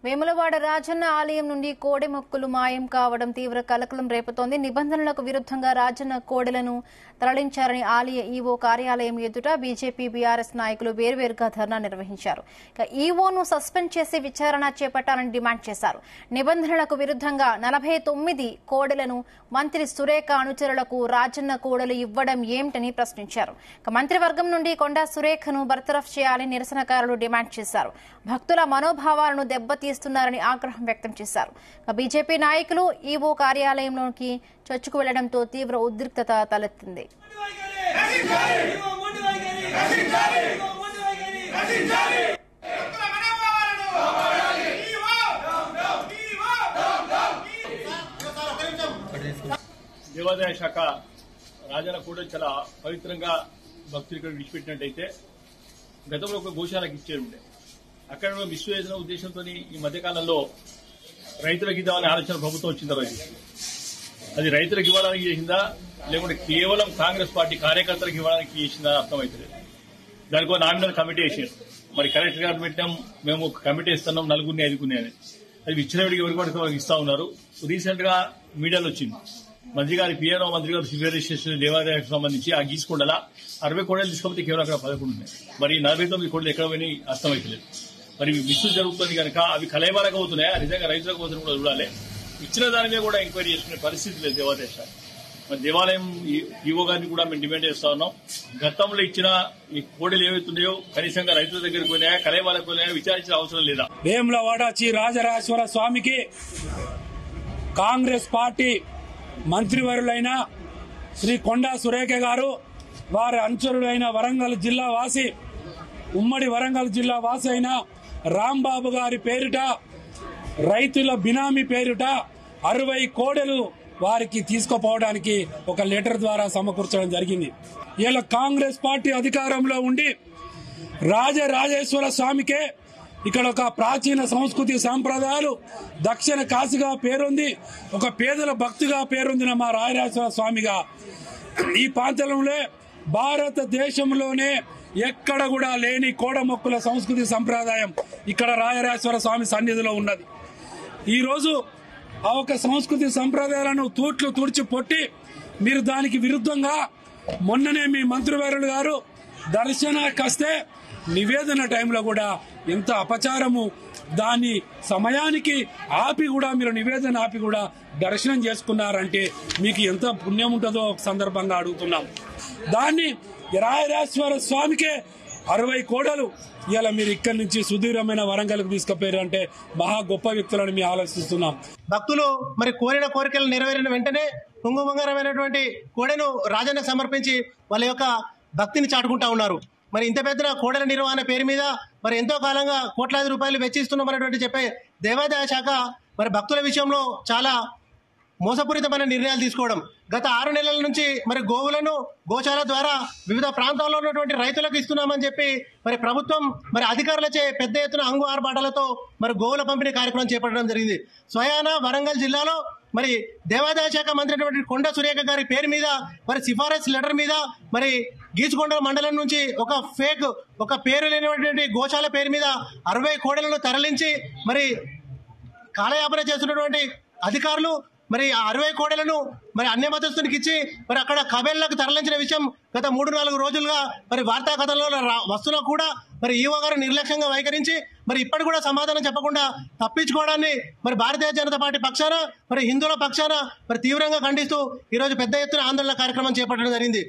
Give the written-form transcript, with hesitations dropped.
వేములవాడ రాజన్న ఆలయం నుండి కోడె మొక్కులు మాయం కావడం తీవ్ర కలకలం రేపుతోంది. నిబంధనలకు విరుద్ధంగా రాజన్న కోడెలను తరలించారని ఆలయ ఈవో కార్యాలయం ఎదుట బీజేపీ బీఆర్ఎస్ నాయకులు వేర్వేరుగా ధర్నా నిర్వహించారు. ఈవోను సస్పెండ్ చేసి విచారణ చేపట్టాలని డిమాండ్ చేశారు. నిబంధనలకు విరుద్ధంగా 49 కోడెలను మంత్రి సురేఖ అనుచరులకు రాజన్న కోడలు ఇవ్వడం ఏమిటని ప్రశ్నించారు. మంత్రివర్గం నుండి కొండా సురేఖను బర్తరఫ్ చేయాలని నిరసనకారులు డిమాండ్ చేశారు. భక్తుల మనోభావాలను దెబ్బతీస్తున్నారని ఆగ్రహం వ్యక్తం చేశారు. బీజేపీ నాయకులు ఈవో కార్యాలయంలోకి చొచ్చుకు వెళ్లడంతో తీవ్ర ఉద్రిక్తత తలెత్తింది. దేవాదాయ శాఖ రాజన్న కూడా చాలా పవిత్రంగా భక్తులు ఇక్కడ విడిచిపెట్టినట్టయితే గతంలో ఒక గోశాలకు ఇచ్చేది అక్కడ మిస్యూజ్ చేసిన ఉద్దేశంతో ఈ మధ్యకాలంలో రైతులకు ఇద్దామనే ఆలోచన ప్రభుత్వం వచ్చిన తర్వాత అది రైతులకు ఇవ్వడానికి చేసిందా లేకుంటే కేవలం కాంగ్రెస్ పార్టీ కార్యకర్తలకు ఇవ్వడానికి చేసిందా అర్థమవుతుంది. దానికి నామినల్ కమిటీ వేసారు. మరి కలెక్టర్ గారు పెట్టాం, మేము కమిటీ ఇస్తున్నాం 4 5 అని. అది ఇచ్చినవిడికి ఎవరికి వాళ్ళకి ఇస్తా ఉన్నారు. రీసెంట్ గా మీడియాలో వచ్చింది మంత్రి గారి పిఎన్ఓ మంత్రి గారు సివిల్ రిజిస్ట్రేషన్ దేవాదాయానికి సంబంధించి ఆ గీసుకొండలా 60 కోడలు తీసుకపోతే కేవలం అక్కడ 11 ఉన్నాయి. మరి 49 కోడలు ఎక్కడ పోయి అర్థమవుతలేదు. మరి మిస్యూజ్ జరుగుతుంది కనుక అవి కలయబారకు అవుతున్నాయా నిజంగా రైతులకు పోతున్న కూడా చూడాలి. ఇచ్చిన దాని మీద కూడా ఎంక్వైరీ చేసుకునే పరిస్థితి లేదు దేవాదాయ శాఖ. మరి దేవాలయం ఈవో గారిని కూడా మేము డిమాండ్ చేస్తా ఉన్నాం. గతంలో ఇచ్చిన ఈ కోడలు ఏవైతున్నాయో కనీసంగా రైతుల దగ్గరికి పోయినాయా కలయబాలకు పోయినాయా విచారించిన అవసరం లేదా. వేములవాడ శ్రీ రాజరాజేశ్వర స్వామికి కాంగ్రెస్ పార్టీ మంత్రివర్యులైన శ్రీ కొండా సురేఖ గారు వారి అనుచరుడైన వరంగల్ జిల్లా వాసి ఉమ్మడి వరంగల్ జిల్లా వాసి అయిన రాంబాబు గారి పేరిట రైతుల బినామీ పేరిట 60 కోడలు వారికి తీసుకుపోవడానికి ఒక లెటర్ ద్వారా సమకూర్చడం జరిగింది. ఇలా కాంగ్రెస్ పార్టీ అధికారంలో ఉండి రాజరాజేశ్వర స్వామికే ఇక్కడ ఒక ప్రాచీన సంస్కృతి సాంప్రదాయాలు దక్షిణ కాశీగా పేరొంది, ఒక పేదల భక్తిగా పేరొందిన మా రాజరాజేశ్వర స్వామిగా ఈ ప్రాంతంలో భారతదేశంలోనే ఎక్కడ కూడా లేని కోడమొక్కుల సంస్కృతి సంప్రదాయం ఇక్కడ రాజరాజేశ్వర స్వామి సన్నిధిలో ఉన్నది. ఈ రోజు ఆ ఒక సంస్కృతి సంప్రదాయాలను తూట్లు తుడిచి పొట్టి మీరు దానికి విరుద్ధంగా మొన్ననే మీ మంత్రివర్యులు గారు దర్శనానికి వస్తే నివేదన టైంలో కూడా ఎంత అపచారము, దాని సమయానికి ఆపి కూడా మీరు నివేదన ఆపి కూడా దర్శనం చేసుకున్నారంటే మీకు ఎంత పుణ్యం ఉంటుందో ఒక సందర్భంగా అడుగుతున్నాం. దాన్ని రాజరాజేశ్వర స్వామికే 60 కోడలు ఇలా మీరు ఇక్కడి నుంచి సుదూరమైన వరంగల్కు తీసుకుపోయారు అంటే మహా గొప్ప వ్యక్తులను మేము ఆలోచిస్తున్నాం. భక్తులు మరి కోరిన కోరికలు నెరవేరిన వెంటనే కుంగుమంగరమైనటువంటి కోడెను రాజన్న సమర్పించి వాళ్ళ యొక్క భక్తిని చాటుకుంటా ఉన్నారు. మరి ఇంత పెద్ద కోడల నిర్వహణ పేరు మీద మరి ఎంతో కాలంగా కోట్లాది రూపాయలు వెచ్చిస్తున్నామనేటువంటి చెప్పే దేవాదాయ శాఖ మరి భక్తుల విషయంలో చాలా మోసపూరితమైన నిర్ణయాలు తీసుకోవడం. గత 6 నెలల నుంచి మరి గోవులను గోశాల ద్వారా వివిధ ప్రాంతాల్లో ఉన్నటువంటి రైతులకు ఇస్తున్నామని చెప్పి మరి ప్రభుత్వం మరి అధికారులచే పెద్ద ఎత్తున అంగు ఆర్భాటాలతో మరి గోవుల పంపిణీ కార్యక్రమం చేపట్టడం జరిగింది. స్వయాన వరంగల్ జిల్లాలో మరి దేవాదాయ శాఖ మంత్రి అయినటువంటి కొండా సురేఖ గారి పేరు మీద మరి సిఫారసు లెటర్ మీద మరి గీచుకొండ మండలం నుంచి ఒక పేరు లేనటువంటి గోశాల పేరు మీద 60 కోడలను తరలించి మరి కాలయాపన చేస్తున్నటువంటి అధికారులు మరి ఆ 60 కోడలను మరి అన్య మతస్థునికి ఇచ్చి మరి అక్కడ కబేళ్లకు తరలించిన విషయం గత 3-4 రోజులుగా మరి వార్తా కథల్లో వస్తున్నా కూడా మరి ఈవో గారు నిర్లక్ష్యంగా వైఖరించి మరి ఇప్పటి కూడా సమాధానం చెప్పకుండా తప్పించుకోవడాన్ని మరి భారతీయ జనతా పార్టీ పక్షాన మరి హిందువుల పక్షాన మరి తీవ్రంగా ఖండిస్తూ ఈరోజు పెద్ద ఎత్తున ఆందోళన కార్యక్రమం చేపట్టడం జరిగింది.